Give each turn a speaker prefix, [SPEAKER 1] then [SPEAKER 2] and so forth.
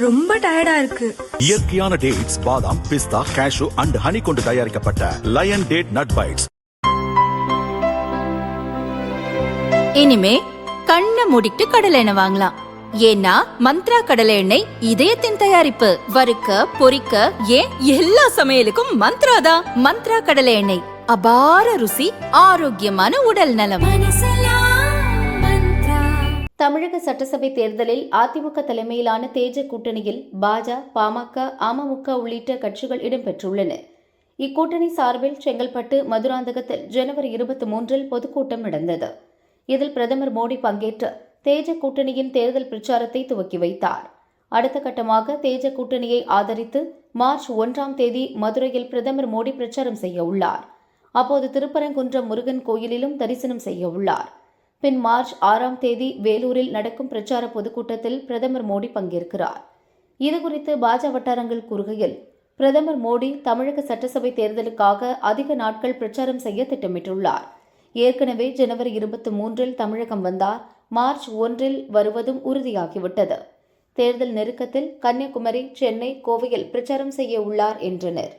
[SPEAKER 1] ரொம்ப டயர்டா இருக்கு.
[SPEAKER 2] இயற்கையான டேட்ஸ், பாதாம், பிஸ்தா, கேஷு அண்ட் ஹனி கொண்டு தயாரிக்கப்பட்ட லயன் டேட் நட் பைட்ஸ்.
[SPEAKER 3] இனிமே கண்ணை மூடிட்டு கடலை எண்ணெய் வாங்கலாம். ஏன்னா மந்த்ரா கடலை எண்ணெய் இதயத்தின் தயாரிப்பு. வறுக்க, பொரிக்க, ஏன் எல்லா சமையலுக்கும் மந்த்ரா தான். மந்த்ரா கடலை எண்ணெய், அபார ருசி, ஆரோக்கியமான உடல் நலம்.
[SPEAKER 4] தமிழக சட்டசபை தேர்தலில் அதிமுக தலைமையிலான தேஜ கூட்டணியில் பாஜ, பாமக, அமமுக உள்ளிட்ட கட்சிகள் இடம்பெற்றுள்ளன. இக்கூட்டணி சார்பில் செங்கல்பட்டு மதுராந்தகத்தில் ஜனவரி 23 பொதுக்கூட்டம் நடந்தது. இதில் பிரதமர் மோடி பங்கேற்று தேஜ கூட்டணியின் தேர்தல் பிரச்சாரத்தை துவக்கி வைத்தார். அடுத்த கட்டமாக தேஜ கூட்டணியை ஆதரித்து மார்ச் 1 மதுரையில் பிரதமர் மோடி பிரச்சாரம் செய்ய உள்ளார். அப்போது திருப்பரங்குன்றம் முருகன் கோயிலிலும் தரிசனம் செய்ய உள்ளார். பின் மார்ச் 6 வேலூரில் நடக்கும் பிரச்சார பொதுக்கூட்டத்தில் பிரதமர் மோடி பங்கேற்கிறார். இதுகுறித்து பாஜ வட்டாரங்கள் கூறுகையில், பிரதமர் மோடி தமிழக சட்டசபை தேர்தலுக்காக அதிக நாட்கள் பிரச்சாரம் செய்ய திட்டமிட்டுள்ளார். ஏற்கனவே ஜனவரி 23 தமிழகம் வந்தார். மார்ச் 1 வருவதும் உறுதியாகிவிட்டது. தேர்தல் நெருக்கத்தில் கன்னியாகுமரி, சென்னை, கோவையில் பிரச்சாரம் செய்ய உள்ளார் என்றனர்.